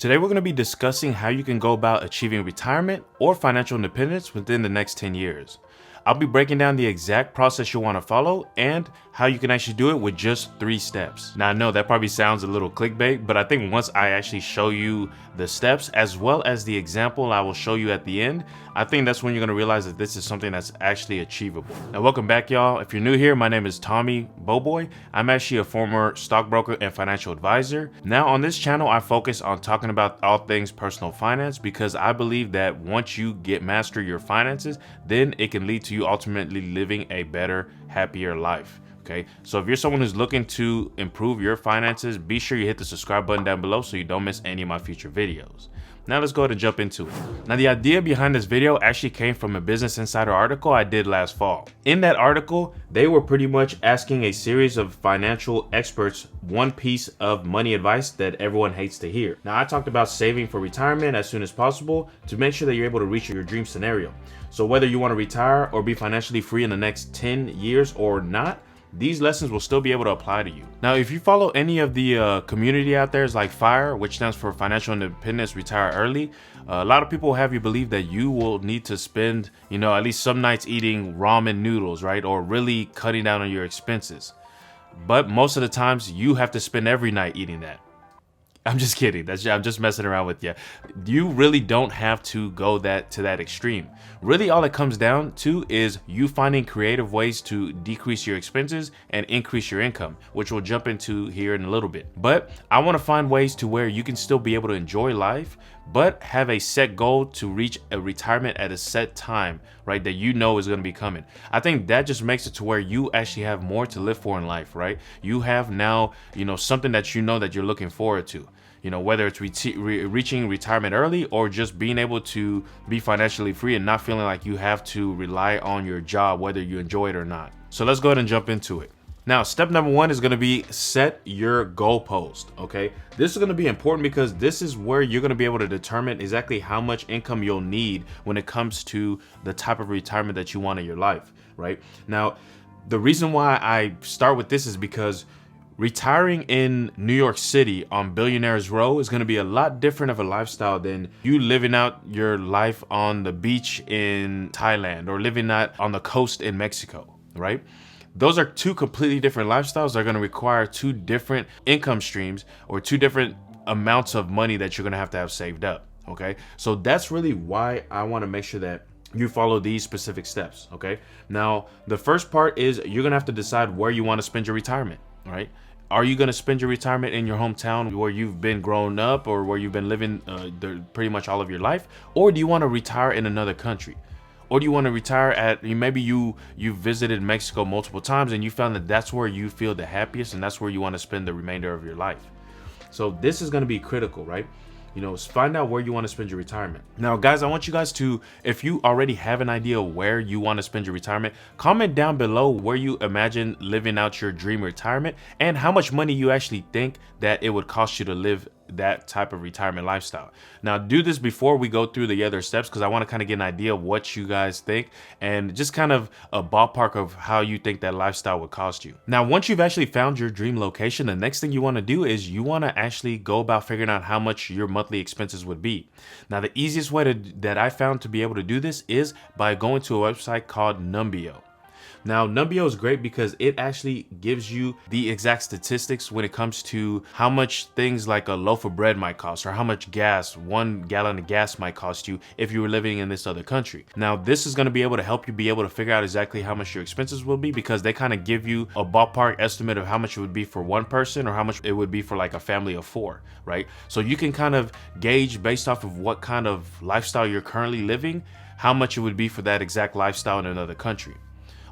Today we're going to be discussing how you can go about achieving retirement or financial independence within the next 10 years. I'll be breaking down the exact process you'll want to follow and how you can actually do it with just 3 steps. Now I know that probably sounds a little clickbait, but I think once I actually show you the steps as well as the example I will show you at the end, I think that's when you're going to realize that this is something that's actually achievable. Now welcome back, y'all. If you're new here, my name is Tomy Boboy. I'm actually a former stockbroker and financial advisor. Now on this channel, I focus on talking about all things personal finance because I believe that once you master your finances, then it can lead to you ultimately living a better, happier life. Okay, so if you're someone who's looking to improve your finances, be sure you hit the subscribe button down below so you don't miss any of my future videos. Now let's go ahead and jump into it. Now the idea behind this video actually came from a Business Insider article I did last fall. In that article, they were pretty much asking a series of financial experts one piece of money advice that everyone hates to hear. Now I talked about saving for retirement as soon as possible to make sure that you're able to reach your dream scenario. So whether you want to retire or be financially free in the next 10 years or not, these lessons will still be able to apply to you. Now, if you follow any of the community out there, like FIRE, which stands for Financial Independence Retire Early, a lot of people have you believe that you will need to spend, at least some nights eating ramen noodles, right? Or really cutting down on your expenses. But most of the times you have to spend every night eating that. I'm just kidding. I'm just messing around with you. You really don't have to go to that extreme. Really, all it comes down to is you finding creative ways to decrease your expenses and increase your income, which we'll jump into here in a little bit. But I want to find ways to where you can still be able to enjoy life, but have a set goal to reach a retirement at a set time, right? That you know is going to be coming. I think that just makes it to where you actually have more to live for in life, right? You have now, something that that you're looking forward to. Whether it's reaching retirement early or just being able to be financially free and not feeling like you have to rely on your job, whether you enjoy it or not. So let's go ahead and jump into it. Now, step number 1 is going to be set your goalpost. Okay, this is going to be important because this is where you're going to be able to determine exactly how much income you'll need when it comes to the type of retirement that you want in your life, right? Now, the reason why I start with this is because retiring in New York City on Billionaires Row is going to be a lot different of a lifestyle than you living out your life on the beach in Thailand or living out on the coast in Mexico, right? Those are 2 completely different lifestyles that are going to require 2 different income streams or 2 different amounts of money that you're going to have saved up, okay? So that's really why I want to make sure that you follow these specific steps, okay? Now, the first part is you're going to have to decide where you want to spend your retirement, right? Are you going to spend your retirement in your hometown where you've been growing up or where you've been living pretty much all of your life? Or do you want to retire in another country? Or do you want to retire at, maybe you visited Mexico multiple times and you found that that's where you feel the happiest and that's where you want to spend the remainder of your life. So this is going to be critical, right? Find out where you want to spend your retirement. Now, guys, I want you guys to, if you already have an idea where you want to spend your retirement, comment down below where you imagine living out your dream retirement and how much money you actually think that it would cost you to live that type of retirement lifestyle. Now, do this before we go through the other steps because I want to kind of get an idea of what you guys think and just kind of a ballpark of how you think that lifestyle would cost you. Now, once you've actually found your dream location, the next thing you want to do is you want to actually go about figuring out how much your monthly expenses would be. Now, the easiest way that I found to be able to do this is by going to a website called Numbeo. Now, Numbeo is great because it actually gives you the exact statistics when it comes to how much things like a loaf of bread might cost or how much gas, 1 gallon of gas might cost you if you were living in this other country. Now, this is going to be able to help you be able to figure out exactly how much your expenses will be because they kind of give you a ballpark estimate of how much it would be for 1 person or how much it would be for like a family of 4, right? So you can kind of gauge based off of what kind of lifestyle you're currently living, how much it would be for that exact lifestyle in another country.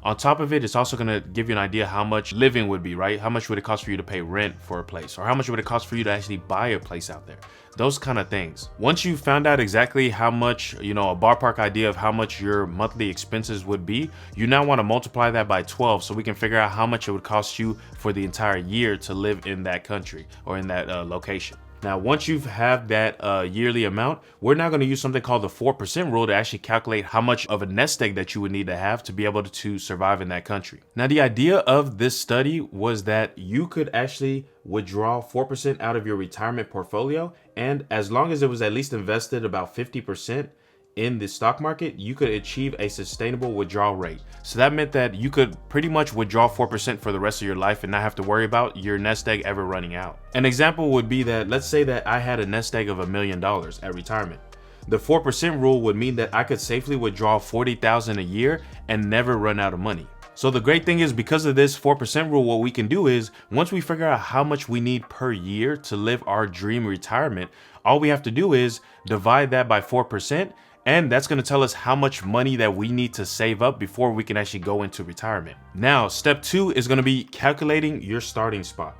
On top of it, it's also going to give you an idea how much living would be, right? How much would it cost for you to pay rent for a place? Or how much would it cost for you to actually buy a place out there? Those kind of things. Once you found out exactly how much, a ballpark idea of how much your monthly expenses would be, you now want to multiply that by 12 so we can figure out how much it would cost you for the entire year to live in that country or in that location. Now, once you have that yearly amount, we're now going to use something called the 4% rule to actually calculate how much of a nest egg that you would need to have to be able to survive in that country. Now, the idea of this study was that you could actually withdraw 4% out of your retirement portfolio, and as long as it was at least invested about 50% in the stock market, you could achieve a sustainable withdrawal rate. So that meant that you could pretty much withdraw 4% for the rest of your life and not have to worry about your nest egg ever running out. An example would be that, let's say that I had a nest egg of $1 million at retirement. The 4% rule would mean that I could safely withdraw $40,000 a year and never run out of money. So the great thing is, because of this 4% rule, what we can do is, once we figure out how much we need per year to live our dream retirement, all we have to do is divide that by 4%. And that's going to tell us how much money that we need to save up before we can actually go into retirement. Now, step 2 is going to be calculating your starting spot.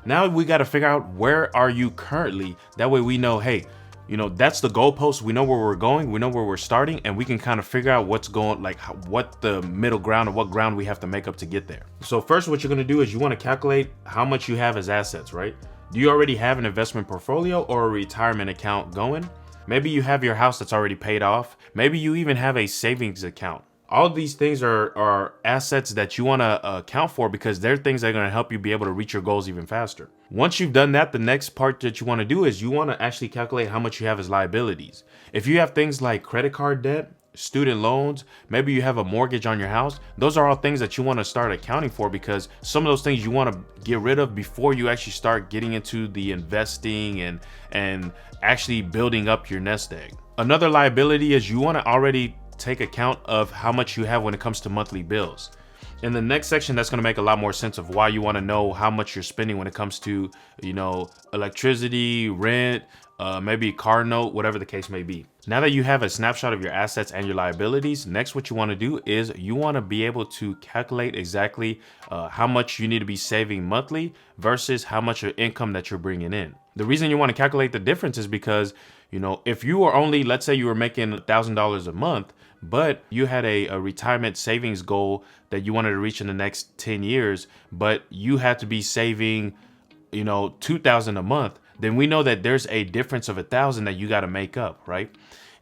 Now we got to figure out, where are you currently? That way we know, hey, that's the goalpost. We know where we're going. We know where we're starting, and we can kind of figure out what's going, like what the middle ground or what ground we have to make up to get there. So first, what you're going to do is you want to calculate how much you have as assets, right? Do you already have an investment portfolio or a retirement account going? Maybe you have your house that's already paid off. Maybe you even have a savings account. All of these things are assets that you want to account for, because they're things that are going to help you be able to reach your goals even faster. Once you've done that, the next part that you want to do is you want to actually calculate how much you have as liabilities. If you have things like credit card debt, student loans, maybe you have a mortgage on your house, those are all things that you want to start accounting for, because some of those things you want to get rid of before you actually start getting into the investing and actually building up your nest egg. Another liability is you want to already take account of how much you have when it comes to monthly bills. In the next section, that's going to make a lot more sense of why you want to know how much you're spending when it comes to, electricity, rent, maybe car note, whatever the case may be. Now that you have a snapshot of your assets and your liabilities, next what you want to do is you want to be able to calculate exactly how much you need to be saving monthly versus how much of income that you're bringing in. The reason you want to calculate the difference is because, if you were only, let's say you were making $1,000 a month, but you had a retirement savings goal that you wanted to reach in the next 10 years, but you had to be saving, $2,000 a month, then we know that there's a difference of $1,000 that you got to make up, right?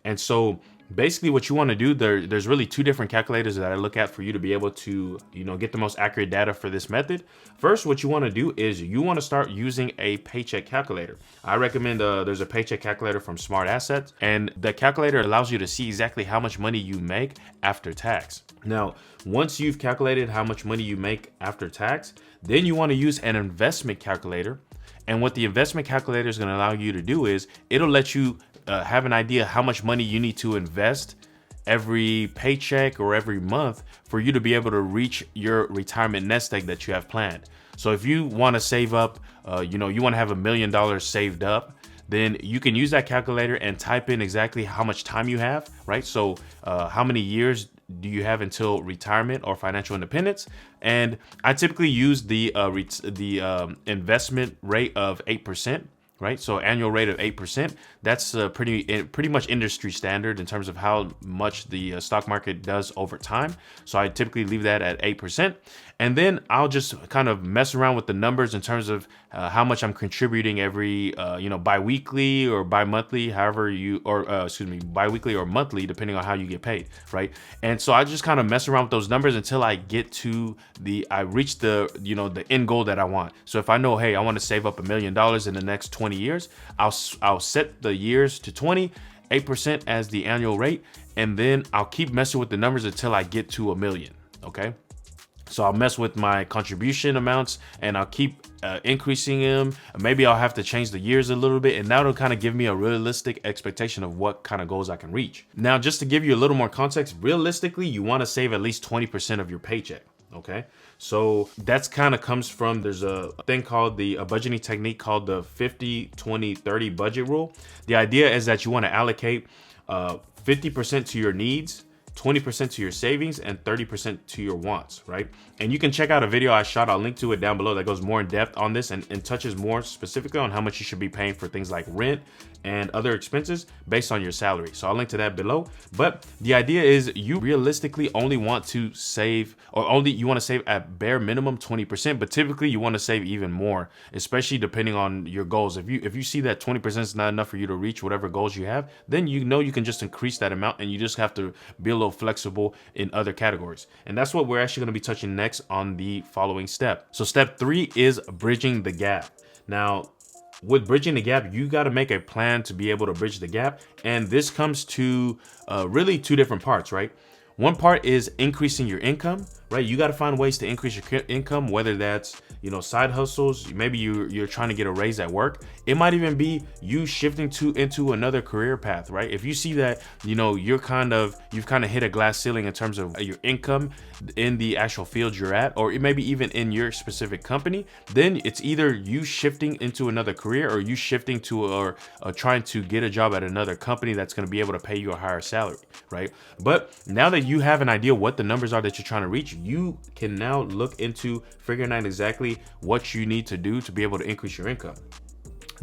And so basically what you want to do, there's really 2 different calculators that I look at for you to be able to, get the most accurate data for this method. First, what you want to do is you want to start using a paycheck calculator. I recommend there's a paycheck calculator from Smart Assets, and the calculator allows you to see exactly how much money you make after tax. Now, once you've calculated how much money you make after tax, then you want to use an investment calculator. And what the investment calculator is going to allow you to do is it'll let you have an idea how much money you need to invest every paycheck or every month for you to be able to reach your retirement nest egg that you have planned. So if you want to save up, you want to have $1 million saved up, then you can use that calculator and type in exactly how much time you have, right? So how many years do you have until retirement or financial independence? And I typically use the investment rate of 8%. Right, so annual rate of 8%. That's pretty much industry standard in terms of how much the stock market does over time. So I typically leave that at 8%, and then I'll just kind of mess around with the numbers in terms of how much I'm contributing every, biweekly or bi-monthly, biweekly or monthly, depending on how you get paid, right? And so I just kind of mess around with those numbers until I get to I reach the end goal that I want. So if I know, hey, I want to save up $1 million in the next 20 years, I'll set the years to 20, 8% as the annual rate, and then I'll keep messing with the numbers until I get to $1 million. Okay. So I'll mess with my contribution amounts and I'll keep increasing them. Maybe I'll have to change the years a little bit, and that'll kind of give me a realistic expectation of what kind of goals I can reach. Now, just to give you a little more context, realistically, you want to save at least 20% of your paycheck. Okay. So that's kind of comes from, there's a thing called a budgeting technique called the 50-20-30 budget rule. The idea is that you want to allocate 50% to your needs, 20% to your savings, and 30% to your wants, right? And you can check out a video I shot, I'll link to it down below, that goes more in depth on this and touches more specifically on how much you should be paying for things like rent, and other expenses based on your salary. So I'll link to that below. But the idea is you realistically only want to save, or only you want to save at bare minimum 20%, but typically you want to save even more, especially depending on your goals. If you see that 20% is not enough for you to reach whatever goals you have, then you know you can just increase that amount, and you just have to be a little flexible in other categories. And that's what we're actually going to be touching next on the following step. So step 3 is bridging the gap. Now, with bridging the gap, you got to make a plan to be able to bridge the gap. And this comes to really 2 different parts, right? One part is increasing your income, right? You got to find ways to increase your income, whether that's, side hustles. Maybe you're trying to get a raise at work. It might even be you shifting into another career path, right? If you see that, you've kind of hit a glass ceiling in terms of your income in the actual field you're at, or maybe even in your specific company, then it's either you shifting into another career, or you shifting to or trying to get a job at another company that's going to be able to pay you a higher salary, right? But now that you have an idea what the numbers are that you're trying to reach, you can now look into figuring out exactly what you need to do to be able to increase your income.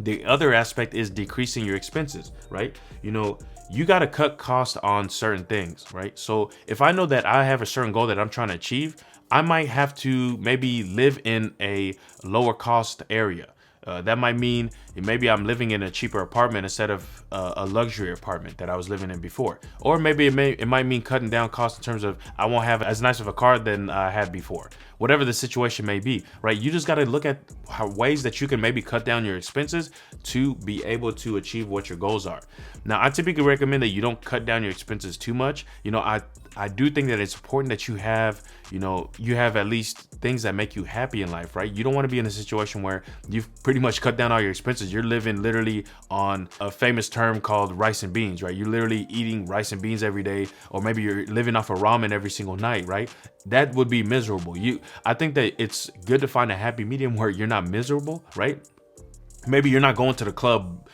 The other aspect is decreasing your expenses, right? You got to cut costs on certain things, right? So if I know that I have a certain goal that I'm trying to achieve, I might have to maybe live in a lower cost area. That might mean maybe I'm living in a cheaper apartment instead of a luxury apartment that I was living in before. Or maybe it might mean cutting down costs in terms of I won't have as nice of a car than I had before. Whatever the situation may be, right? You just got to look at ways that you can maybe cut down your expenses to be able to achieve what your goals are. Now, I typically recommend that you don't cut down your expenses too much. I do think that it's important that you have at least things that make you happy in life, right? You don't want to be in a situation where you've pretty much cut down all your expenses. You're living literally on a famous term called rice and beans, right? You're literally eating rice and beans every day, or maybe you're living off of ramen every single night, right? That would be miserable. I think that it's good to find a happy medium where you're not miserable, right? Maybe you're not going to the club,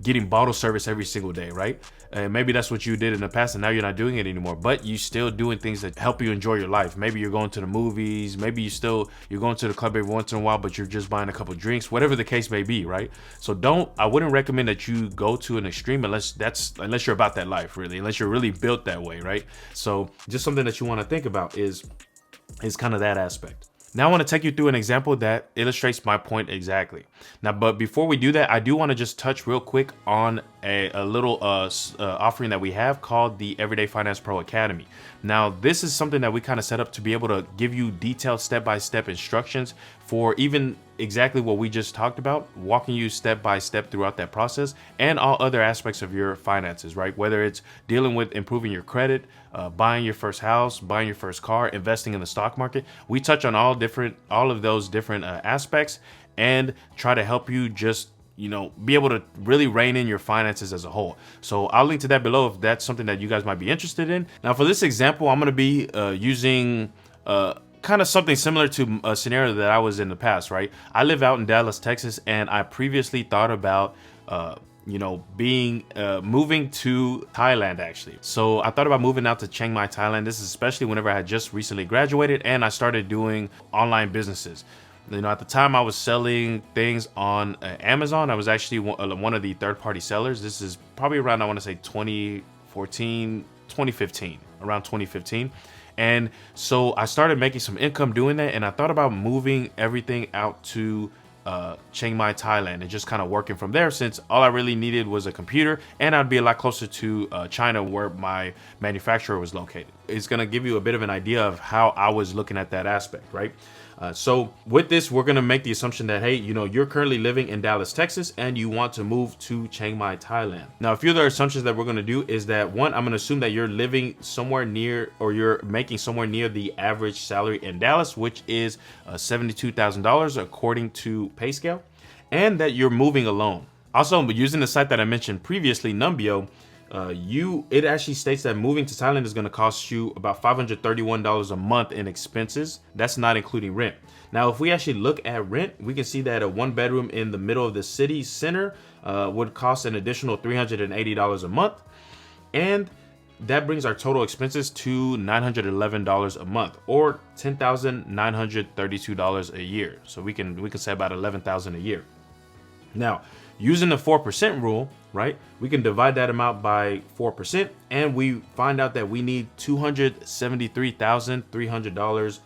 getting bottle service every single day, right? And maybe that's what you did in the past, and now you're not doing it anymore, but you still doing things that help you enjoy your life. Maybe you're going to the movies, maybe you're going to the club every once in a while, but you're just buying a couple drinks, whatever the case may be, right? So I wouldn't recommend that you go to an extreme unless you're about that life, really, unless you're really built that way, right? So just something that you want to think about is kind of that aspect. Now I want to take you through an example that illustrates my point exactly. Now, but before we do that, I do want to just touch real quick on a little offering that we have called the Everyday Finance Pro Academy. Now, this is something that we kind of set up to be able to give you detailed step-by-step instructions for even exactly what we just talked about, walking you step by step throughout that process and all other aspects of your finances, right? Whether it's dealing with improving your credit, buying your first house, buying your first car, investing in the stock market. We touch on all of those different aspects and try to help you just be able to really rein in your finances as a whole. So I'll link to that below if that's something that you guys might be interested in. Now, for this example, I'm going to be using kind of something similar to a scenario that I was in the past, right? I live out in Dallas, Texas, and I previously thought about moving to Thailand, actually. So I thought about moving out to Chiang Mai, Thailand. This is especially whenever I had just recently graduated and I started doing online businesses. At the time I was selling things on Amazon. I was actually one of the third-party sellers. This is probably around, I want to say 2014, 2015, around 2015. And so I started making some income doing that. And I thought about moving everything out to Chiang Mai, Thailand, and just kind of working from there, since all I really needed was a computer and I'd be a lot closer to China, where my manufacturer was located. It's going to give you a bit of an idea of how I was looking at that aspect, right? So with this, we're going to make the assumption that, hey, you're currently living in Dallas, Texas, and you want to move to Chiang Mai, Thailand. Now, a few other assumptions that we're going to do is that, one, I'm going to assume that you're living somewhere near, or you're making somewhere near the average salary in Dallas, which is $72,000 according to PayScale, and that you're moving alone. Also, using the site that I mentioned previously, Numbeo, it actually states that moving to Thailand is going to cost you about $531 a month in expenses. That's not including rent. Now, if we actually look at rent, we can see that a 1-bedroom in the middle of the city center would cost an additional $380 a month. And that brings our total expenses to $911 a month, or $10,932 a year. So we can say about $11,000 a year. Now, Using the 4% rule, right, we can divide that amount by 4%, and we find out that we need $273,300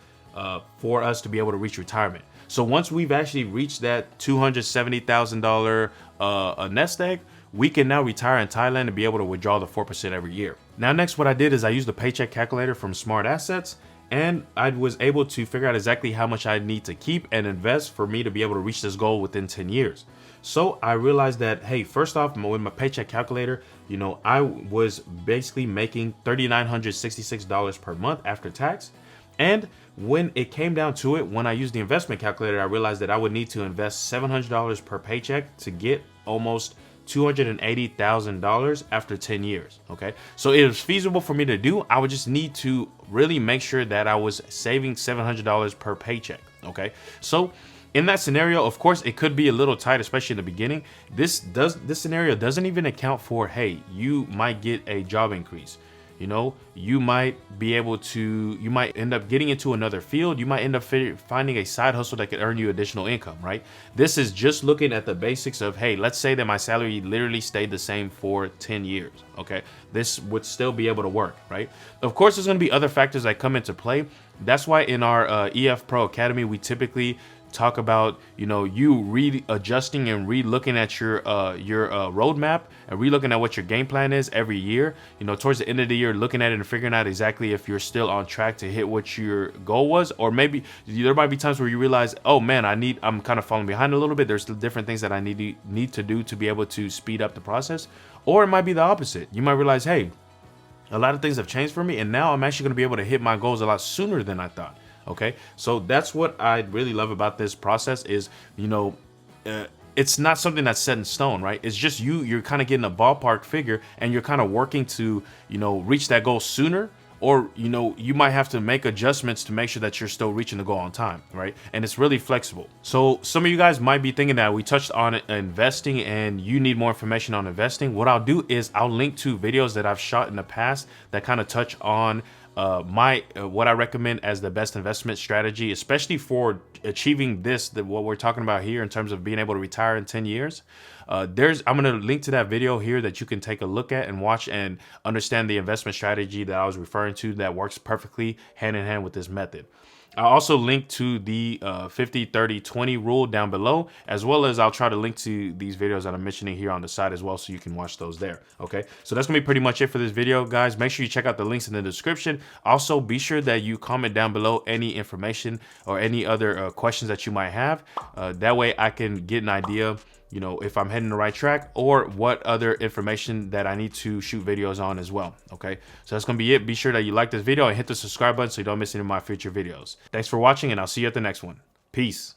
for us to be able to reach retirement. So once we've actually reached that $270,000 nest egg, we can now retire in Thailand and be able to withdraw the 4% every year. Now, next, what I did is I used the paycheck calculator from Smart Assets, and I was able to figure out exactly how much I need to keep and invest for me to be able to reach this goal within 10 years. So I realized that, hey, first off, with my paycheck calculator, you know, I was basically making $3,966 per month after tax. And when it came down to it, when I used the investment calculator, I realized that I would need to invest $700 per paycheck to get almost $280,000 after 10 years. Okay, so it was feasible for me to do. I would just need to really make sure that I was saving $700 per paycheck. Okay, so in that scenario, of course, it could be a little tight, especially in the beginning. This scenario doesn't even account for, hey, you might get a job increase. You know, you might end up getting into another field. You might end up finding a side hustle that could earn you additional income, right? This is just looking at the basics of, hey, let's say that my salary literally stayed the same for 10 years, okay? This would still be able to work, right? Of course, there's gonna be other factors that come into play. That's why in our EF Pro Academy, we typically talk about, you know, you readjusting and re-looking at your roadmap and re-looking at what your game plan is every year. You know, towards the end of the year, looking at it and figuring out exactly if you're still on track to hit what your goal was, or maybe there might be times where you realize, oh man, I'm kind of falling behind a little bit. There's different things that I need to do to be able to speed up the process. Or it might be the opposite. You might realize, hey, a lot of things have changed for me, and now I'm actually going to be able to hit my goals a lot sooner than I thought. Okay, so that's what I really love about this process is, you know, it's not something that's set in stone, right? It's just you're kind of getting a ballpark figure, and you're kind of working to, you know, reach that goal sooner, or, you know, you might have to make adjustments to make sure that you're still reaching the goal on time, right? And it's really flexible. So some of you guys might be thinking that we touched on investing and you need more information on investing. What I'll do is I'll link to videos that I've shot in the past that kind of touch on what I recommend as the best investment strategy, especially for achieving what we're talking about here in terms of being able to retire in 10 years. I'm going to link to that video here that you can take a look at and watch and understand the investment strategy that I was referring to that works perfectly hand in hand with this method. I'll also link to the 50-30-20 rule down below, as well as I'll try to link to these videos that I'm mentioning here on the side as well, so you can watch those there. Okay, so that's gonna be pretty much it for this video, guys. Make sure you check out the links in the description. Also, be sure that you comment down below any information or any other questions that you might have. That way I can get an idea, you know, if I'm heading the right track or what other information that I need to shoot videos on as well. Okay, so that's gonna be it. Be sure that you like this video and hit the subscribe button so you don't miss any of my future videos. Thanks for watching, and I'll see you at the next one. Peace.